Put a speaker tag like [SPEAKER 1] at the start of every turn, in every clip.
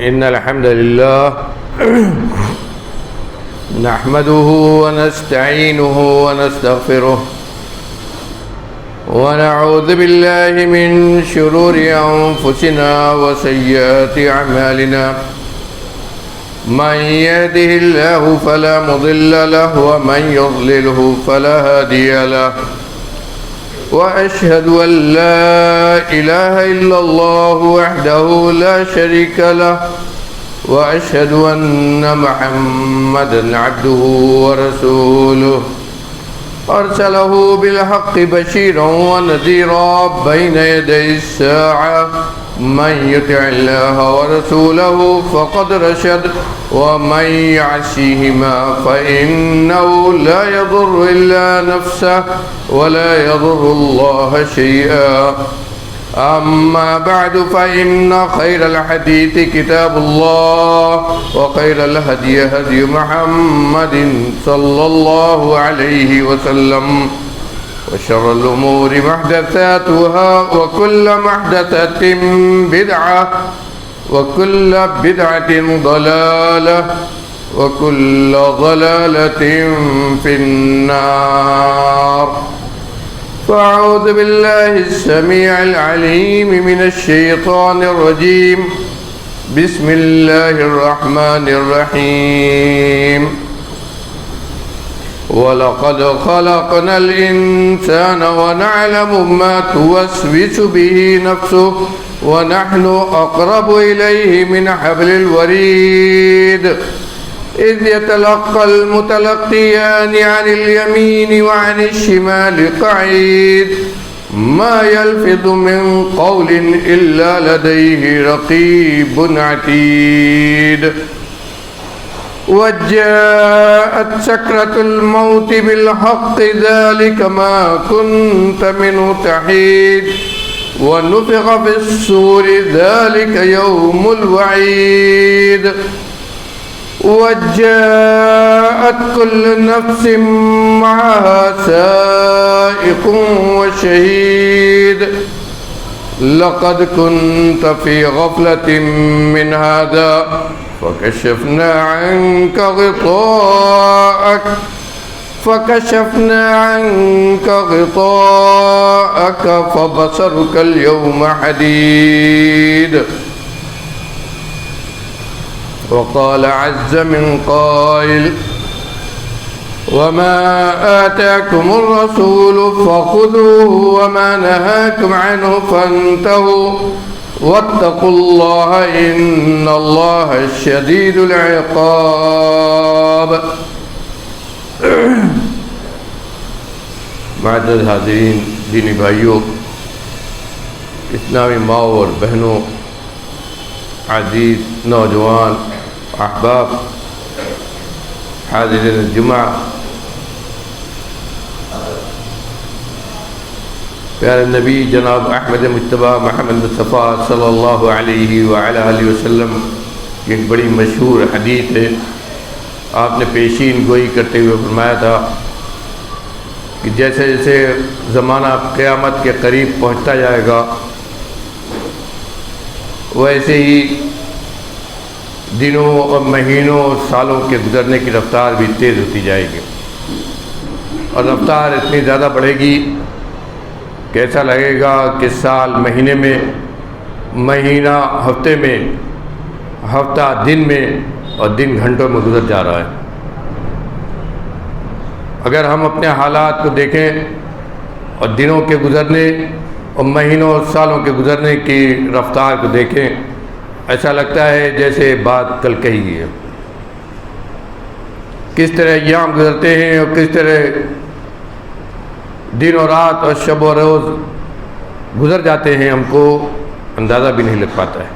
[SPEAKER 1] إن الحمد لله نحمده ونستعينه ونستغفره ونعوذ بالله من شرور أنفسنا وسيئات أعمالنا من يهده الله فلا مضل له ومن يضلله فلا هادي له وأشهد أن لا إله إلا الله وحده لا شريك له وأشهد أن محمدًا عبده ورسوله أرسله بالحق بشيرا ونذيرا بين يدي الساعة من يطع الله ورسوله فقد رشد ومن يعصيهما فإنه لا يضر إلا نفسه ولا يضر الله شيئا. أما بعد فإن خير الحديث كتاب الله وخير الهدي هدي محمد صلى الله عليه وسلم وشر الأمور محدثاتها وكل محدثة بدعة وكل بدعة ضلالة وكل ضلالة في النار. فأعوذ بالله السميع العليم من الشيطان الرجيم. بسم الله الرحمن الرحيم. ولقد خلقنا الإنسان ونعلم ما توسوس به نفسه ونحن أقرب إليه من حبل الوريد إذ يتلقى المتلقيان عن اليمين وعن الشمال قعيد ما يلفظ من قول إلا لديه رقيب عتيد. وجاءت سكرة الموت بالحق ذلك ما كنت منه تحيد ونفخ في الصور ذلك يوم الوعيد. وجاءت كل نفس معها سائق وشهيد لقد كنت في غفلة من هذا فكشفنا عنك غطاءك فبصرك اليوم حديد. وقال عز من قائل وما آتاكم الرسول فخذوه وما نهاكم عنه فانتهوا واتقوا الله إن الله شديد العقاب. معزز حاضرین، دینی بھائیوں، اسلامی ماؤں اور بہنوں، عزیز نوجوان احباب، حاضرین الجمعہ، پیارے نبی جناب احمد مجتبی محمد مصطفیٰ صلی اللہ علیہ وآلہ وسلم کی ایک بڑی مشہور حدیث ہے. آپ نے پیشین گوئی کرتے ہوئے فرمایا تھا کہ جیسے جیسے زمانہ قیامت کے قریب پہنچتا جائے گا ویسے ہی دنوں اور مہینوں اور سالوں کے گزرنے کی رفتار بھی تیز ہوتی جائے گی، اور رفتار اتنی زیادہ بڑھے گی کہ ایسا لگے گا کہ سال مہینے میں، مہینہ ہفتے میں، ہفتہ دن میں، اور دن گھنٹوں میں گزر جا رہا ہے. اگر ہم اپنے حالات کو دیکھیں اور دنوں کے گزرنے اور مہینوں اور سالوں کے گزرنے کی رفتار کو دیکھیں، ایسا لگتا ہے جیسے بات کل کہی ہے. کس طرح ایام گزرتے ہیں اور کس طرح دن و رات اور شب و روز گزر جاتے ہیں، ہم کو اندازہ بھی نہیں لگ پاتا ہے.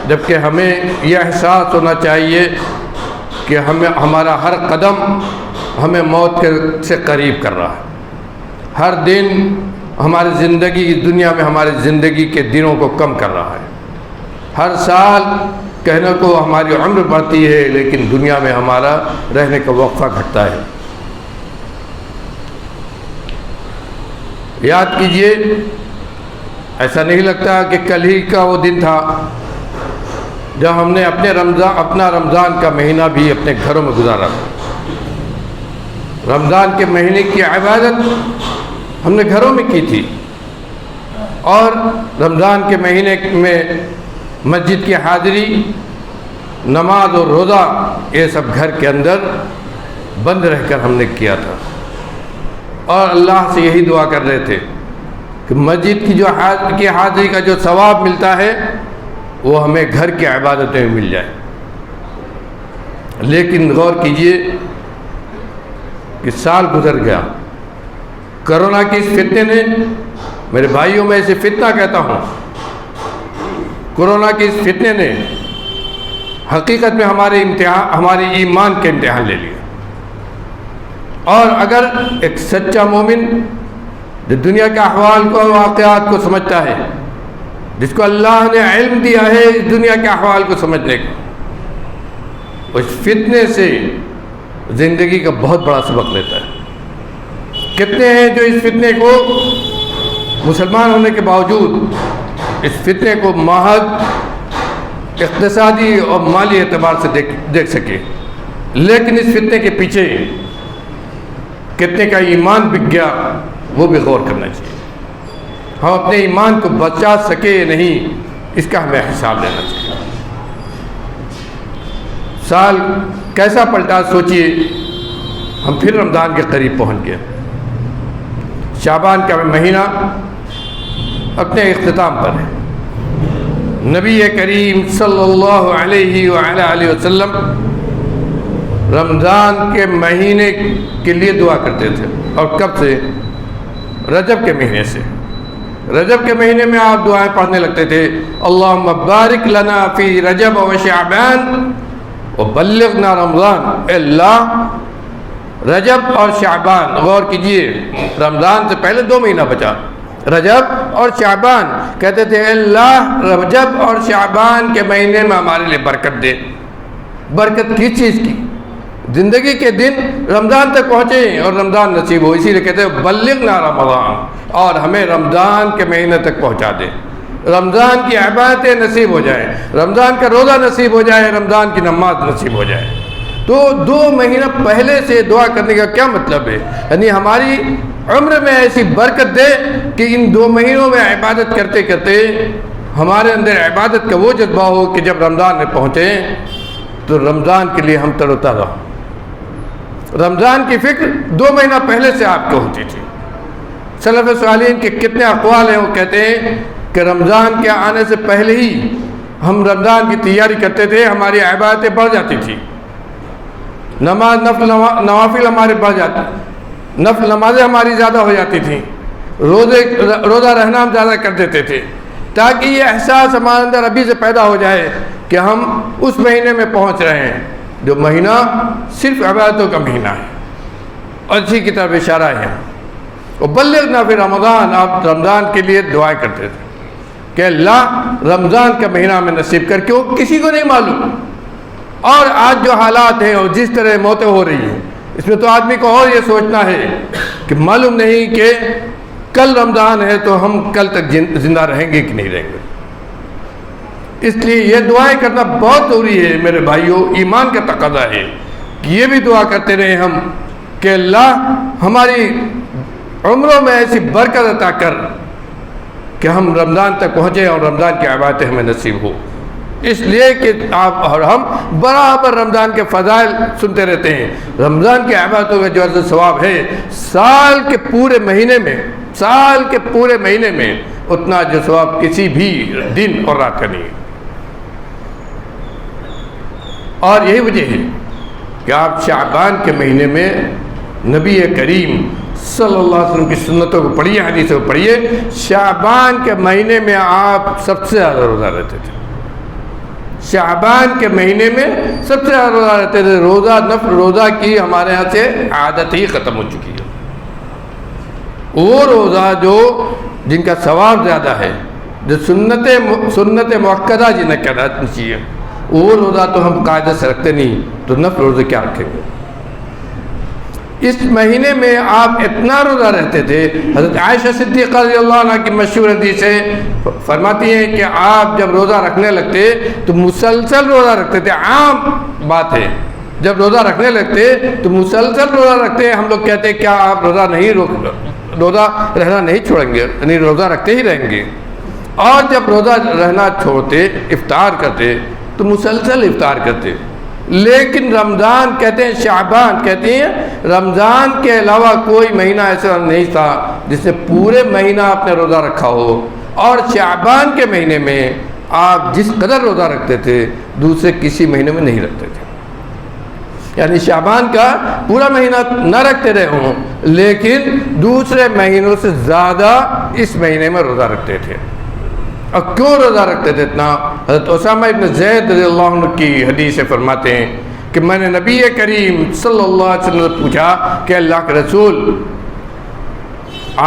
[SPEAKER 1] جبکہ ہمیں یہ احساس ہونا چاہیے کہ ہمارا ہر قدم ہمیں موت سے قریب کر رہا ہے. ہر دن ہماری زندگی اس دنیا میں ہماری زندگی کے دنوں کو کم کر رہا ہے. ہر سال کہنے کو ہماری عمر بڑھتی ہے لیکن دنیا میں ہمارا رہنے کا وقفہ گھٹتا ہے. یاد کیجئے، ایسا نہیں لگتا کہ کل ہی کا وہ دن تھا جب ہم نے اپنا رمضان کا مہینہ بھی اپنے گھروں میں گزارا. رمضان کے مہینے کی عبادت ہم نے گھروں میں کی تھی، اور رمضان کے مہینے میں مسجد کی حاضری، نماز اور روزہ یہ سب گھر کے اندر بند رہ کر ہم نے کیا تھا. اور اللہ سے یہی دعا کر رہے تھے کہ مسجد کی حاضری کا جو ثواب ملتا ہے وہ ہمیں گھر کی عبادتیں میں مل جائے. لیکن غور کیجئے کہ سال گزر گیا، کرونا کی اس فتنے نے، میرے بھائیوں میں اسے فتنہ کہتا ہوں، کورونا کی اس فتنے نے حقیقت میں ہمارے ایمان کے امتحان لے لیا. اور اگر ایک سچا مومن جو دنیا کے احوال کو، واقعات کو سمجھتا ہے، جس کو اللہ نے علم دیا ہے اس دنیا کے احوال کو سمجھنے کا، اس فتنے سے زندگی کا بہت بڑا سبق لیتا ہے. کتنے ہیں جو اس فتنے کو مسلمان ہونے کے باوجود اس فتنے کو محض اقتصادی اور مالی اعتبار سے دیکھ سکے، لیکن اس فتنے کے پیچھے کتنے کا ایمان بک گیا وہ بھی غور کرنا چاہیے. ہم اپنے ایمان کو بچا سکے نہیں، اس کا ہمیں حساب لینا چاہیے. سال کیسا پلٹا سوچئے. ہم پھر رمضان کے قریب پہنچ گئے. شعبان کا مہینہ اپنے اختتام پر ہے. نبی کریم صلی اللہ علیہ وآلہ وسلم رمضان کے مہینے کے لیے دعا کرتے تھے. اور کب سے؟ رجب کے مہینے سے. رجب کے مہینے میں آپ دعائیں پڑھنے لگتے تھے، اللہم بارک لنا فی رجب و شعبان وبلغنا رمضان. اے اللہ رجب اور شعبان، غور کیجئے، رمضان سے پہلے 2 مہینہ بچا، رجب اور شعبان. کہتے تھے اے اللہ رجب اور شعبان کے مہینے میں ہمارے لیے برکت دے. برکت کس چیز کی؟ زندگی کے دن رمضان تک پہنچے اور رمضان نصیب ہو. اسی لیے کہتے ہیں بلغنا رمضان، اور ہمیں رمضان کے مہینے تک پہنچا دے، رمضان کی عبادتیں نصیب ہو جائیں، رمضان کا روزہ نصیب ہو جائے، رمضان کی نماز نصیب ہو جائے. تو 2 مہینہ پہلے سے دعا کرنے کا کیا مطلب ہے؟ یعنی ہماری عمر میں ایسی برکت دے کہ ان 2 مہینوں میں عبادت کرتے کرتے ہمارے اندر عبادت کا وہ جذبہ ہو کہ جب رمضان میں پہنچے تو رمضان کے لیے ہم تر و تازہ. رمضان کی فکر 2 مہینہ پہلے سے آپ کو ہوتی تھی. سلف صالحین کے کتنے اقوال ہیں، وہ کہتے ہیں کہ رمضان کے آنے سے پہلے ہی ہم رمضان کی تیاری کرتے تھے، ہماری عبادتیں بڑھ جاتی تھی، نوافل ہمارے بڑھ جاتے، نفل نمازیں ہماری زیادہ ہو جاتی تھیں، روزہ رہنا ہم زیادہ کر دیتے تھے، تاکہ یہ احساس ہمارے اندر ابھی سے پیدا ہو جائے کہ ہم اس مہینے میں پہنچ رہے ہیں جو مہینہ صرف عبادتوں کا مہینہ ہے. اور اسی کی طرف اشارہ ہے. وبلغنا فی رمضان، آپ رمضان کے لیے دعائیں کرتے تھے کہ اللہ رمضان کا مہینہ ہمیں نصیب کر. کیوں؟ کسی کو نہیں معلوم. اور آج جو حالات ہیں اور جس طرح موتیں ہو رہی ہیں، اس میں تو آدمی کو اور یہ سوچنا ہے کہ معلوم نہیں کہ کل رمضان ہے تو ہم کل تک زندہ رہیں گے کہ نہیں رہیں گے. اس لیے یہ دعائیں کرنا بہت ضروری ہے میرے بھائیوں. ایمان کا تقاضا ہے کہ یہ بھی دعا کرتے رہیں ہم کہ اللہ ہماری عمروں میں ایسی برکت عطا کر کہ ہم رمضان تک پہنچیں اور رمضان کی عبادتیں ہمیں نصیب ہو. اس لیے کہ آپ اور ہم برابر رمضان کے فضائل سنتے رہتے ہیں. رمضان کی عبادتوں کا جو اجر ثواب ہے سال کے پورے مہینے میں اتنا اجر ثواب کسی بھی دن اور رات کا نہیں ہے. اور یہی وجہ ہے کہ آپ شعبان کے مہینے میں نبی کریم صلی اللہ علیہ وسلم کی سنتوں کو پڑھیے، حدیثوں کو پڑھیے. شعبان کے مہینے میں آپ سب سے زیادہ روزہ رہتے تھے. شعبان کے مہینے میں سب سے زیادہ روزہ رہتے تھے. نفل روزہ کی ہمارے یہاں سے عادت ہی ختم ہو چکی ہے. وہ روزہ جن کا ثواب زیادہ ہے، جو سنت مؤکدہ جنہیں کہنا چاہیے، وہ روزہ تو ہم قاعدے سے رکھتے نہیں، تو نفل روزے کیا رکھیں گے. اس مہینے میں آپ اتنا روزہ رہتے تھے. حضرت عائشہ صدیقہ رضی اللہ عنہ کی مشہور حدیث ہے، فرماتی ہیں کہ آپ جب روزہ رکھنے لگتے تو مسلسل روزہ رکھتے تھے. عام بات ہے، جب روزہ رکھنے لگتے تو مسلسل روزہ رکھتے. ہم لوگ کہتے ہیں کیا آپ روزہ رہنا نہیں چھوڑیں گے، یعنی روزہ رکھتے ہی رہیں گے. اور جب روزہ رہنا چھوڑتے، افطار کرتے تو مسلسل افطار کرتے. لیکن رمضان کہتے ہیں، شعبان کہتے ہیں، رمضان کے علاوہ کوئی مہینہ ایسا نہیں تھا جس نے پورے مہینہ آپ نے روزہ رکھا ہو. اور شعبان کے مہینے میں آپ جس قدر روزہ رکھتے تھے دوسرے کسی مہینے میں نہیں رکھتے تھے. یعنی شعبان کا پورا مہینہ نہ رکھتے رہے ہوں لیکن دوسرے مہینوں سے زیادہ اس مہینے میں روزہ رکھتے تھے. اور کیوں روزہ رکھتے تھے اتنا؟ حضرت اسامہ ابن زید رضی اللہ عنہ کی حدیث سے فرماتے ہیں کہ میں نے نبی کریم صلی اللہ علیہ وسلم سے پوچھا کہ اللہ کے رسول،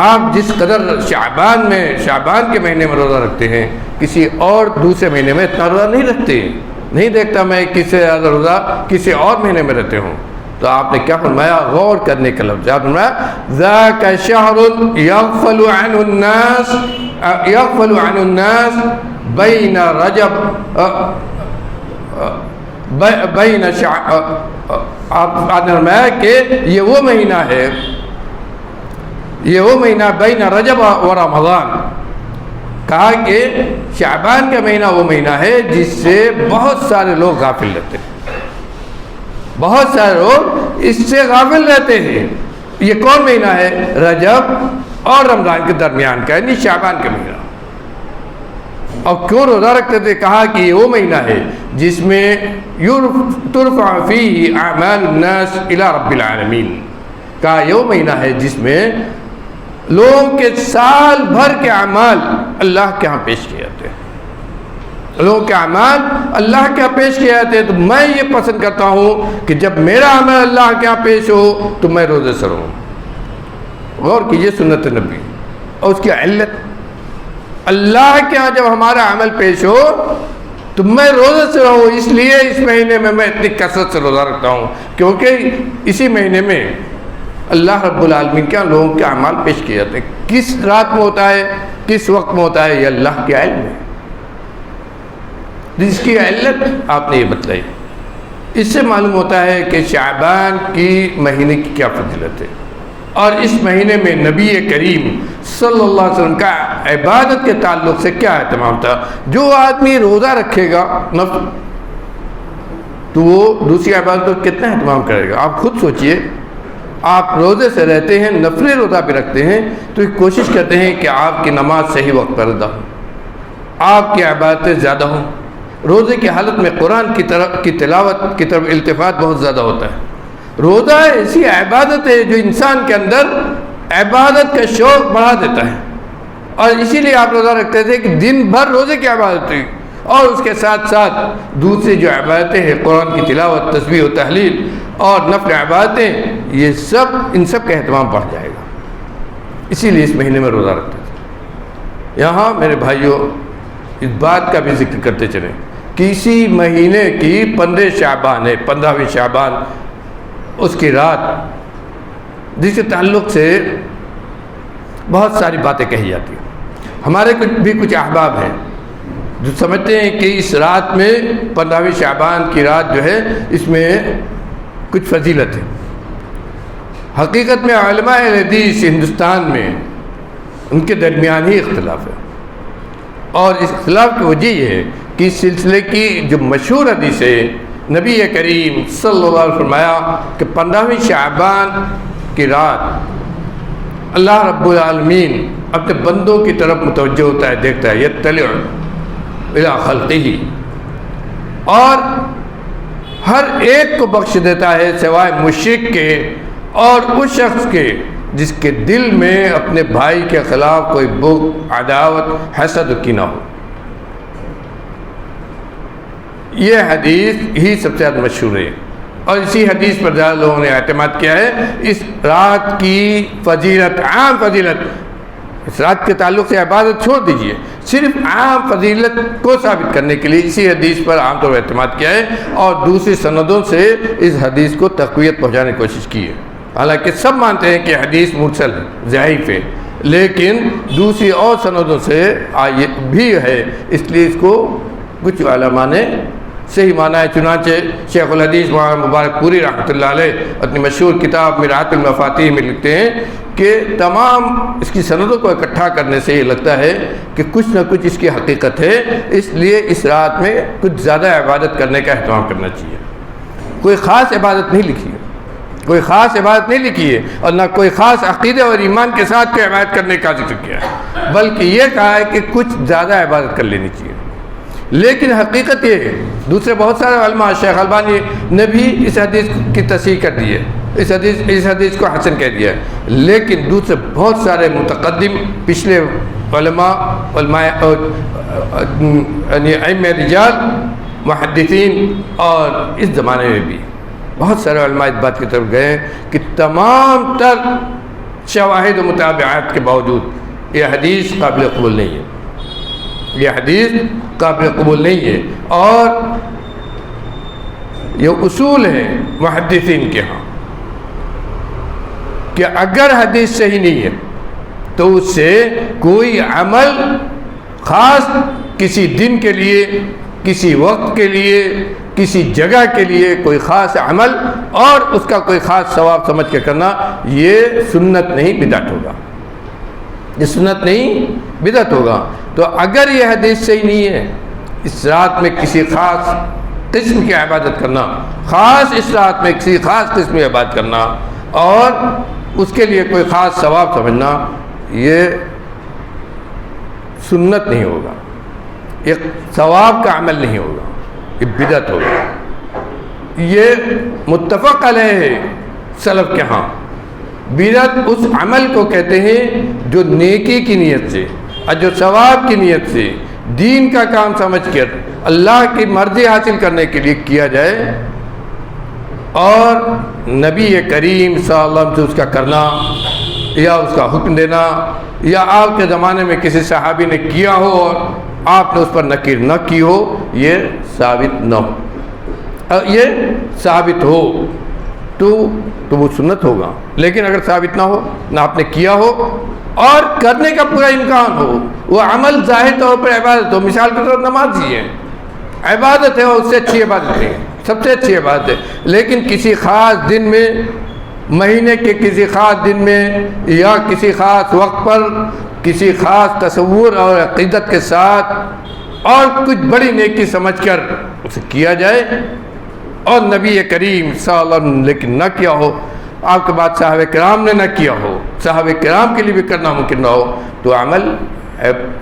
[SPEAKER 1] آپ جس قدر شعبان کے مہینے میں روزہ رکھتے ہیں کسی اور دوسرے مہینے میں اتنا روزہ نہیں رکھتے. نہیں دیکھتا میں کسی سے زیادہ روزہ کسی اور مہینے میں رہتے ہوں. تو آپ نے کیا فرمایا؟ غور کرنے کا لفظ. آپ نے فرمایا ذاک شہر یغفل عن الناس بین رجب بین آپ نے فرمایا کہ یہ وہ مہینہ ہے، یہ وہ مہینہ بین رجب و رمضان. کہا کہ شعبان کا مہینہ وہ مہینہ ہے جس سے بہت سارے لوگ غافل رہتے ہیں، بہت سارے لوگ اس سے غافل رہتے ہیں. یہ کون مہینہ ہے؟ رجب اور رمضان کے درمیان کا، یعنی شعبان کا مہینہ. اور کیوں روزہ رکھتے تھے؟ کہا کہ یہ وہ مہینہ ہے جس میں ترفع فیہ اعمال الناس الی رب العالمین. کہا یہ وہ مہینہ ہے جس میں لوگوں کے سال بھر کے اعمال اللہ کے ہاں پیش کیے جاتے ہیں. لوگوں کے اعمال اللہ کے ہاں پیش کیے جاتے ہیں. تو میں یہ پسند کرتا ہوں کہ جب میرا عمل اللہ کے ہاں پیش ہو تو میں روزے سے رہوں. غور کیجیے سنت نبی اور اس کی علت. اللہ کے ہاں جب ہمارا عمل پیش ہو تو میں روزے سے رہوں. اس لیے اس مہینے میں اتنی کثرت سے روزہ رکھتا ہوں کیونکہ اسی مہینے میں اللہ رب العالمین کے لوگوں کے اعمال پیش کیے جاتے ہیں. کس رات میں ہوتا ہے، کس وقت میں ہوتا ہے، یہ اللہ کے علم ہے. جس کی علت آپ نے یہ بتلائی. اس سے معلوم ہوتا ہے کہ شعبان کی مہینے کی کیا فضیلت ہے. اور اس مہینے میں نبی کریم صلی اللہ علیہ وسلم کا عبادت کے تعلق سے کیا اہتمام تھا. جو آدمی روزہ رکھے گا نفل تو وہ دوسری عبادت کو کتنا اہتمام کرے گا. آپ خود سوچئے، آپ روزے سے رہتے ہیں، نفلی روزہ بھی رکھتے ہیں تو کوشش کرتے ہیں کہ آپ کی نماز صحیح وقت پر ادا ہو، آپ کی عبادتیں زیادہ ہوں. روزے کی حالت میں قرآن کی تلاوت کی طرف التفات بہت زیادہ ہوتا ہے. روزہ ایسی عبادت ہے جو انسان کے اندر عبادت کا شوق بڑھا دیتا ہے. اور اسی لیے آپ روزہ رکھتے تھے کہ دن بھر روزے کی عبادت ہوئی اور اس کے ساتھ ساتھ دوسری جو عبادتیں ہیں، قرآن کی تلاوت، تسبیح و تحلیل اور نفل عبادتیں، یہ سب ان سب کا اہتمام بڑھ جائے گا. اسی لیے اس مہینے میں روزہ رکھتے تھے. یہاں میرے بھائیوں اس بات کا بھی ذکر کرتے چلیں کہ اسی مہینے کی 15 شعبان ہے، 15ویں شعبان، اس کی رات، جس کے تعلق سے بہت ساری باتیں کہی جاتی ہیں. ہمارے کچھ احباب ہیں جو سمجھتے ہیں کہ اس رات میں 15ویں شعبان کی رات جو ہے اس میں کچھ فضیلت ہے. حقیقت میں علماء حدیث ہندوستان میں ان کے درمیان ہی اختلاف ہے. اور اس اختلاف کی وجہ یہ ہے کہ اس سلسلے کی جو مشہور حدیث ہے، نبی کریم صلی اللہ علیہ وسلم فرمایا کہ 15ویں شعبان کی رات اللہ رب العالمین اپنے بندوں کی طرف متوجہ ہوتا ہے، دیکھتا ہے، یطلع الی خلقہ، اور ہر ایک کو بخش دیتا ہے سوائے مشرک کے اور اس شخص کے جس کے دل میں اپنے بھائی کے خلاف کوئی بغض، عداوت، حسد و کینہ ہو. یہ حدیث ہی سب سے زیادہ مشہور ہے اور اسی حدیث پر زیادہ لوگوں نے اعتماد کیا ہے. اس رات کی فضیلت، عام فضیلت، اس رات کے تعلق سے عبادت چھوڑ دیجئے، صرف عام فضیلت کو ثابت کرنے کے لیے اسی حدیث پر عام طور پر اعتماد کیا ہے اور دوسری سندوں سے اس حدیث کو تقویت پہنچانے کی کوشش کی ہے. حالانکہ سب مانتے ہیں کہ حدیث مرسل ہے، ضعیف ہے، لیکن دوسری اور سندوں سے بھی ہے، اس لیے اس کو کچھ علماء نے صحیح مانا ہے۔ چنانچہ شیخ الحدیث مولانا مبارک پوری رحمۃ اللہ علیہ اپنی مشہور کتاب مرآت المفاتیح میں لکھتے ہیں کہ تمام اس کی سندوں کو اکٹھا کرنے سے یہ لگتا ہے کہ کچھ نہ کچھ اس کی حقیقت ہے، اس لیے اس رات میں کچھ زیادہ عبادت کرنے کا اہتمام کرنا چاہیے۔ کوئی خاص عبادت نہیں لکھی ہے، کوئی خاص عبادت نہیں لکھی ہے، اور نہ کوئی خاص عقیدے اور ایمان کے ساتھ کوئی عبادت کرنے کا ذکر کیا ہے، بلکہ یہ کہا ہے کہ کچھ زیادہ عبادت کر لینی چاہیے۔ لیکن حقیقت یہ ہے، دوسرے بہت سارے علماء، شیخ البانی نے بھی اس حدیث کی تصحیح کر دی ہے، اس حدیث کو حسن کہہ دیا ہے، لیکن دوسرے بہت سارے متقدم پچھلے علماء یعنی ائمہ رجال محدثین اور اس زمانے میں بھی بہت سارے علماء اس بات کی طرف گئے ہیں کہ تمام تر شواہد و متابعات کے باوجود یہ حدیث قابل قبول نہیں ہے، یہ حدیث قابل قبول نہیں ہے، اور یہ اصول ہے محدثین کے ہاں کہ اگر حدیث صحیح نہیں ہے تو اس سے کوئی عمل خاص کسی دن کے لیے، کسی وقت کے لیے، کسی جگہ کے لیے کوئی خاص عمل اور اس کا کوئی خاص ثواب سمجھ کے کرنا، یہ سنت نہیں، بدعت ہوگا، یہ سنت نہیں، بدعت ہوگا۔ تو اگر یہ حدیث صحیح نہیں ہے، اس رات میں کسی خاص قسم کی عبادت کرنا، خاص اس رات میں کسی خاص قسم کی عبادت کرنا اور اس کے لیے کوئی خاص ثواب سمجھنا، یہ سنت نہیں ہوگا، یہ ثواب کا عمل نہیں ہوگا، یہ بدعت ہوگا۔ یہ متفق علیہ ہے سلف کے ہاں۔ بدعت اس عمل کو کہتے ہیں جو نیکی کی نیت سے، اجر ثواب کی نیت سے، دین کا کام سمجھ کر اللہ کی مرضی حاصل کرنے کے لیے کیا جائے، اور نبی کریم صلی اللہ علیہ وسلم سے اس کا کرنا یا اس کا حکم دینا، یا آپ کے زمانے میں کسی صحابی نے کیا ہو اور آپ نے اس پر نکیر نہ کی ہو، یہ ثابت نہ ہو، یہ ثابت ہو تو وہ سنت ہوگا۔ لیکن اگر ثابت نہ ہو، نہ آپ نے کیا ہو اور کرنے کا پورا امکان ہو، وہ عمل ظاہر طور پر عبادت ہو، مثال کے طور پر نماز ہی ہے، عبادت ہے، اور اس سے اچھی عبادت نہیں ہے، سب سے اچھی عبادت ہے، لیکن کسی خاص دن میں، مہینے کے کسی خاص دن میں، یا کسی خاص وقت پر کسی خاص تصور اور عقیدت کے ساتھ اور کچھ بڑی نیکی سمجھ کر اسے کیا جائے، اور نبی کریم صلی اللہ علیہ وسلم لیکن نہ کیا ہو، آپ کے بعد صحابہ کرام نے نہ کیا ہو، صحابہ کرام کے لیے بھی کرنا ممکن نہ ہو، تو عمل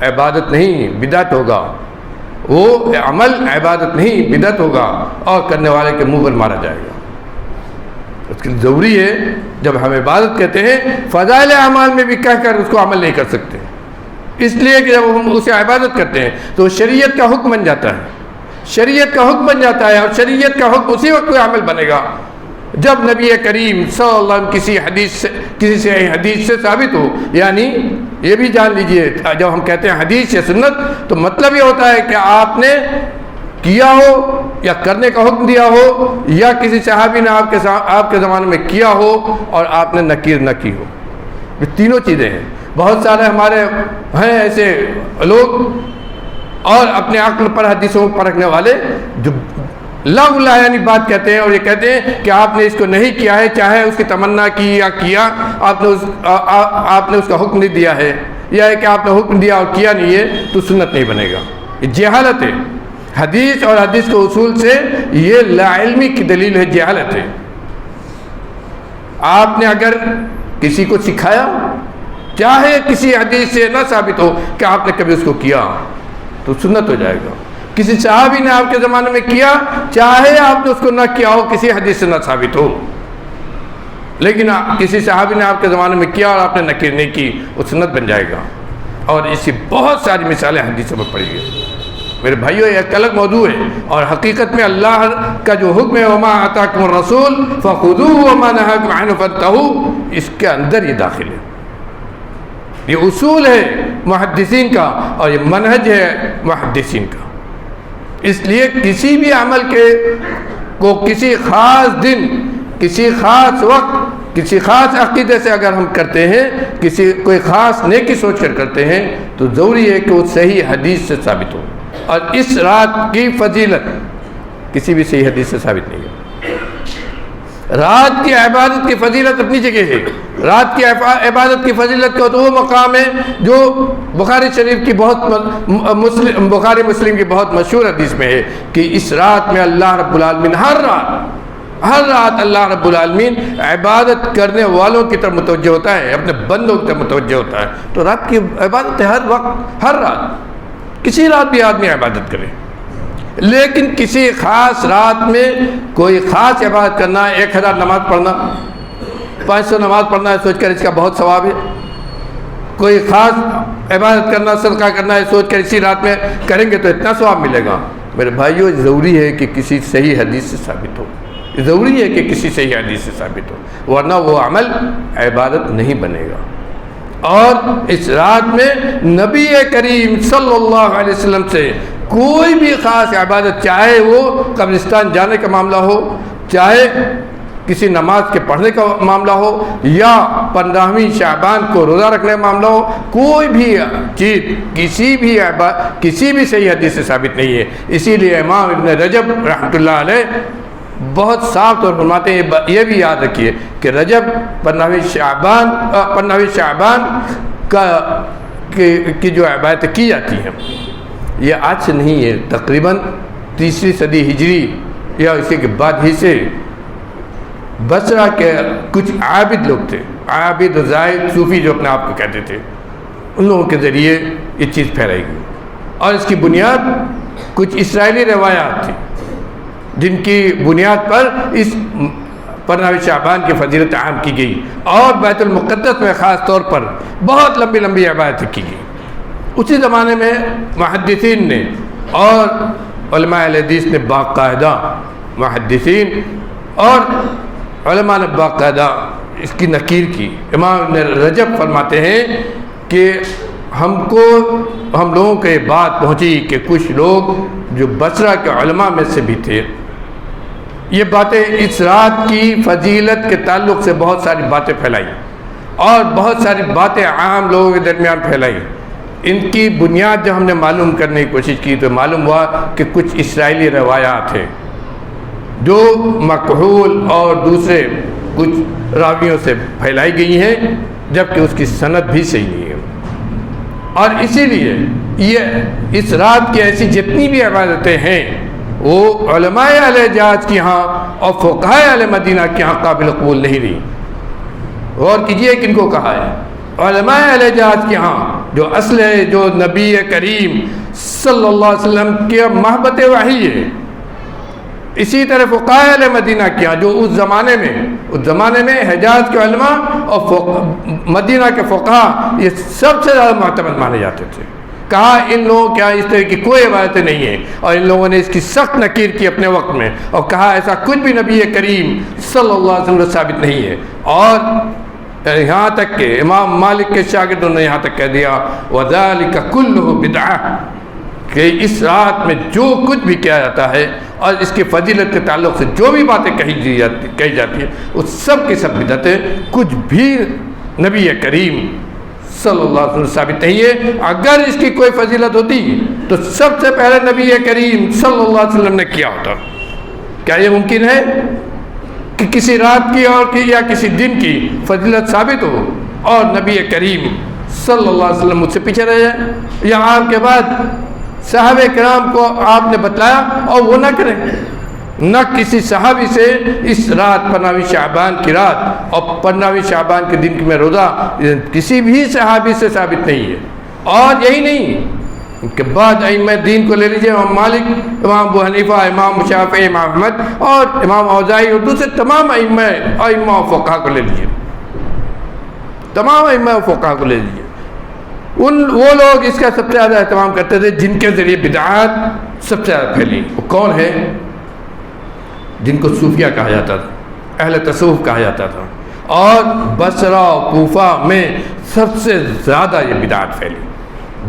[SPEAKER 1] عبادت نہیں، بدعت ہوگا، وہ عمل عبادت نہیں، بدعت ہوگا، اور کرنے والے کے منہ پر مارا جائے گا۔ اس کے لیے ضروری ہے، جب ہم عبادت کہتے ہیں، فضائل اعمال میں بھی کہہ کر اس کو عمل نہیں کر سکتے، اس لیے کہ جب ہم اسے عبادت کرتے ہیں تو شریعت کا حکم بن جاتا ہے، شریعت کا حکم بن جاتا ہے، اور شریعت کا حکم اسی وقت کوئی عمل بنے گا جب نبی کریم صلی اللہ علیہ وسلم کسی سے حدیث سے ثابت ہو۔ یعنی یہ بھی جان لیجئے، جب ہم کہتے ہیں حدیث یا سنت تو مطلب یہ ہوتا ہے کہ آپ نے کیا ہو یا کرنے کا حکم دیا ہو، یا کسی صحابی نے آپ کے زمانے میں کیا ہو اور آپ نے نکیر نہ کی ہو، یہ تینوں چیزیں ہیں۔ بہت سارے ہمارے ہیں ایسے لوگ اور اپنے عقل پر حدیثوں کو پرکھنے والے جو لا یعنی بات کہتے ہیں، اور یہ کہتے ہیں کہ آپ نے اس کو نہیں کیا ہے، چاہے اس کی تمنا کی یا کیا، آپ نے اس کا حکم نہیں دیا ہے، یا ہے کہ آپ نے حکم دیا اور کیا نہیں ہے تو سنت نہیں بنے گا، یہ جہالت ہے۔ حدیث اور حدیث کے اصول سے یہ لا علمی کی دلیل ہے، جہالت ہے۔ آپ نے اگر کسی کو سکھایا، چاہے کسی حدیث سے نہ ثابت ہو کہ آپ نے کبھی اس کو کیا، تو سنت ہو جائے گا۔ کسی صحابی نے آپ کے زمانے میں کیا، چاہے آپ نے اس کو نہ کیا ہو، کسی حدیث سے نہ ثابت ہو، لیکن کسی صحابی نے آپ کے زمانے میں کیا اور آپ نے نکیر نہیں کی، وہ سنت بن جائے گا۔ اور اس کی بہت ساری مثالیں حدیثوں میں پڑھی گئی۔ میرے بھائیو، یہ ایک الگ موضوع ہے، اور حقیقت میں اللہ کا جو حکم ہے وما آتاکم الرسول فخذوہ وما نہاکم عنہ فانتہوا، اس کے اندر یہ داخل ہے، یہ اصول ہے محدثین کا اور یہ منہج ہے محدثین کا۔ اس لیے کسی بھی عمل کو کسی خاص دن، کسی خاص وقت کسی خاص عقیدے سے اگر ہم کرتے ہیں، کوئی خاص نیکی سوچ کر کرتے ہیں، تو ضروری ہے کہ وہ صحیح حدیث سے ثابت ہو، اور اس رات کی فضیلت کسی بھی صحیح حدیث سے ثابت نہیں ہے۔ رات کی عبادت کی فضیلت اپنی جگہ ہے، رات کی عبادت کی فضیلت کا تو وہ مقام ہے جو بخاری شریف کی بخاری مسلم کی بہت مشہور حدیث میں ہے کہ اس رات میں اللہ رب العالمین ہر رات اللہ رب العالمین عبادت کرنے والوں کی طرف متوجہ ہوتا ہے، اپنے بندوں کی طرف متوجہ ہوتا ہے۔ تو رات کی عبادت ہے، ہر وقت، ہر رات، کسی رات بھی آدمی عبادت کرے، لیکن کسی خاص رات میں کوئی خاص عبادت کرنا، 1000 نماز پڑھنا، 500 نماز پڑھنا ہے سوچ کر اس کا بہت ثواب ہے، کوئی خاص عبادت کرنا، صدقہ کرنا ہے سوچ کر اسی رات میں کریں گے تو اتنا ثواب ملے گا۔ میرے بھائیو، ضروری ہے کہ کسی صحیح حدیث سے ثابت ہو، ضروری ہے کہ کسی صحیح حدیث سے ثابت ہو، ورنہ وہ عمل عبادت نہیں بنے گا۔ اور اس رات میں نبی کریم صلی اللہ علیہ وسلم سے کوئی بھی خاص عبادت، چاہے وہ قبرستان جانے کا معاملہ ہو، چاہے کسی نماز کے پڑھنے کا معاملہ ہو، یا 15ویں شعبان کو روزہ رکھنے کا معاملہ ہو، کوئی بھی چیز کسی بھی صحیح حدیث سے ثابت نہیں ہے۔ اسی لیے امام ابن رجب رحمۃ اللہ علیہ بہت صاف طور پر فرماتے ہیں، یہ بھی یاد رکھیے کہ رجب 15ویں شعبان کی جو عبادت کی جاتی ہیں، یہ آج سے نہیں ہے، تقریباً 3 صدی ہجری یا اسی کے بعد ہی سے بصرہ کے کچھ عابد لوگ تھے، عابد زاہد صوفی جو اپنے آپ کو کہتے تھے، ان لوگوں کے ذریعے یہ چیز پھیلائی گئی، اور اس کی بنیاد کچھ اسرائیلی روایات تھی جن کی بنیاد پر اس 15ویں شعبان کی فضیلت عام کی گئی، اور بیت المقدس میں خاص طور پر بہت لمبی عبادت کی گئی۔ اسی زمانے میں محدثین نے اور علماء اہل حدیث نے باقاعدہ، محدثین اور علماء نے باقاعدہ اس کی نکیر کی۔ امام ابن رجب فرماتے ہیں کہ ہم لوگوں کو یہ بات پہنچی کہ کچھ لوگ جو بصرہ کے علماء میں سے بھی تھے، یہ باتیں اس رات کی فضیلت کے تعلق سے بہت ساری باتیں پھیلائی، اور بہت ساری باتیں عام لوگوں کے درمیان پھیلائی۔ ان کی بنیاد جب ہم نے معلوم کرنے کی کوشش کی تو معلوم ہوا کہ کچھ اسرائیلی روایات ہیں جو مکحول اور دوسرے کچھ راویوں سے پھیلائی گئی ہیں، جبکہ اس کی سند بھی صحیح نہیں ہے۔ اور اسی لیے یہ اس رات کی ایسی جتنی بھی عبادتیں ہیں وہ علماء اہل حجاز کی ہاں اور فقہاء اہل مدینہ کے ہاں قابل قبول نہیں رہی۔ غور کیجئے کن کو کہا ہے، علماء اہل حجاز کے ہاں جو اصل ہے، جو نبی کریم صلی اللہ علیہ وسلم کی محبت وحی ہے۔ اسی طرح فقہاء اہل مدینہ کے ہاں جو اس زمانے میں حجاز کے علماء اور مدینہ کے فقہاء یہ سب سے زیادہ معتمد مانے جاتے تھے۔ کہا ان لوگوں کے اس طرح کی کوئی عبادتیں نہیں ہیں، اور ان لوگوں نے اس کی سخت نکیر کی اپنے وقت میں، اور کہا ایسا کچھ بھی نبی کریم صلی اللہ علیہ وسلم ثابت نہیں ہے۔ اور یہاں تک کہ امام مالک کے شاگردوں نے یہاں تک کہہ دیا وَذَلِكَ كُلُّهُ بِدْعَةٌ، کہ اس رات میں جو کچھ بھی کیا جاتا ہے اور اس کی فضیلت کے تعلق سے جو بھی باتیں کہی جاتی ہیں وہ سب کی سب بدعتیں، کچھ بھی نبی کریم صلی اللہ علیہ وسلم ثابت نہیں ہے۔ اگر اس کی کوئی فضیلت ہوتی تو سب سے پہلے نبی کریم صلی اللہ علیہ وسلم نے کیا ہوتا۔ کیا یہ ممکن ہے کہ کسی رات کی اور یا کسی دن کی فضیلت ثابت ہو اور نبی کریم صلی اللہ علیہ وسلم مجھ سے پیچھے رہ جائے، یا آپ کے بعد صحابہ کرام کو آپ نے بتلایا اور وہ نہ کریں؟ نہ کسی صحابی سے اس رات 15ویں شعبان کی رات اور 15ویں شعبان کے دن میں روزہ کسی بھی صحابی سے ثابت نہیں ہے۔ اور یہی نہیں کہ بعد ائمہ دین کو لے لیجئے، امام مالک، امام ابو حنیفہ، امام شافعی، امام احمد اور امام اوزاعی اور دوسرے تمام ائمہ و فقہا کو لے لیجئے، تمام ائمہ و فقہا کو لے لیجئے، وہ لوگ اس کا سب سے زیادہ اہتمام کرتے تھے جن کے ذریعے بدعات سب سے زیادہ پھیلی۔ وہ کون ہے؟ جن کو صوفیہ کہا جاتا تھا، اہل تصوف کہا جاتا تھا، اور بصرہ و کوفہ میں سب سے زیادہ یہ بدعات پھیلی۔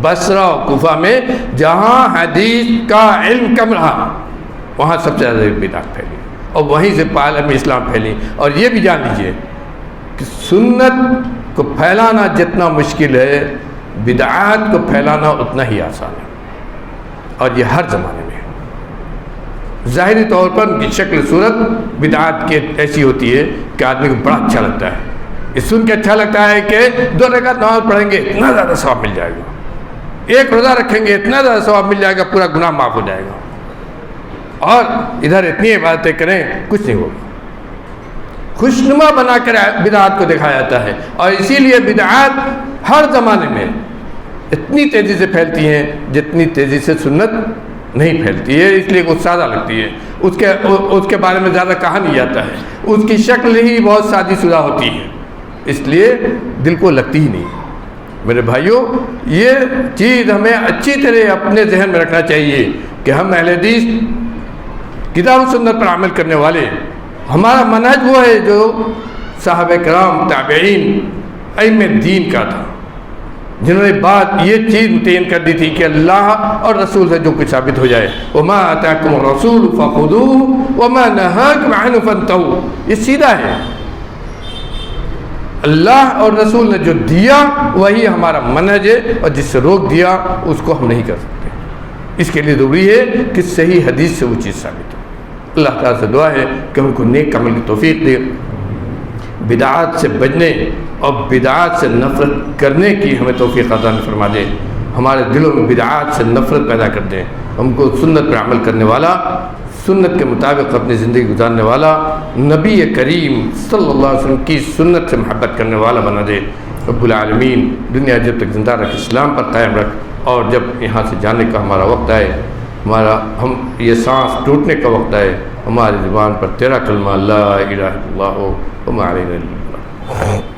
[SPEAKER 1] بصرہ و کوفہ میں جہاں حدیث کا علم کم رہا وہاں سب سے زیادہ بدعات پھیلی، اور وہیں سے عالم اسلام پھیلی۔ اور یہ بھی جان لیجئے کہ سنت کو پھیلانا جتنا مشکل ہے، بدعات کو پھیلانا اتنا ہی آسان ہے، اور یہ ہر زمانے میں ہے۔ ظاہری طور پر ان کی شکل صورت بدعات کی ایسی ہوتی ہے کہ آدمی کو بڑا اچھا لگتا ہے، یہ سن کے اچھا لگتا ہے کہ 2 رکعت نماز پڑھیں گے اتنا زیادہ ثواب مل جائے گا، 1 روزہ رکھیں گے اتنا زیادہ ثواب مل جائے گا، پورا گناہ معاف ہو جائے گا، اور ادھر اتنی عبادتیں کریں کچھ نہیں ہوگا۔ خوشنما بنا کر بدعات کو دکھایا جاتا ہے، اور اسی لیے بدعات ہر زمانے میں اتنی تیزی سے پھیلتی ہیں جتنی تیزی سے سنت نہیں پھیلتی ہے، اس لیے وہ سادہ لگتی ہے، اس کے بارے میں زیادہ کہا نہیں جاتا ہے، اس کی شکل ہی بہت سادی سادہ ہوتی ہے، اس لیے دل کو لگتی ہی نہیں۔ میرے بھائیوں، یہ چیز ہمیں اچھی طرح اپنے ذہن میں رکھنا چاہیے کہ ہم اہل حدیث کتاب و سنت پر عمل کرنے والے، ہمارا منہج وہ ہے جو صحابہ کرام، تابعین، ائمہ دین کا تھا، جنہوں نے بات یہ چیز متعین کر دی تھی کہ اللہ اور رسول سے جو کچھ ثابت ہو جائے، وَمَا آتَاكُمُ الرَّسُولُ فَخُذُوهُ وَمَا نَهَاكُمْ عَنْهُ فَانْتَهُوا، یہ سیدھا ہے۔ اللہ اور رسول نے جو دیا وہی ہمارا منہج ہے، اور جس سے روک دیا اس کو ہم نہیں کر سکتے۔ اس کے لیے ضروری ہے کہ صحیح حدیث سے وہ چیز ثابت ہو۔ اللہ تعالیٰ سے دعا ہے کہ ہم کو نیک عمل کی توفیق دے، بدعات سے بچنے اور بدعات سے نفرت کرنے کی ہمیں توفیق عطا فرما دے، ہمارے دلوں میں بدعات سے نفرت پیدا کر دیں، ہم کو سنت پر عمل کرنے والا، سنت کے مطابق اپنی زندگی گزارنے والا، نبی کریم صلی اللہ علیہ وسلم کی سنت سے محبت کرنے والا بنا دے۔ رب العالمین دنیا جب تک زندہ رکھ، اسلام پر قائم رکھ، اور جب یہاں سے جانے کا ہمارا وقت آئے، ہم یہ سانس ٹوٹنے کا وقت آئے، ہماری زبان پر تیرا کلمہ لا الہ الا اللہ و ما علینا الا البلاغ۔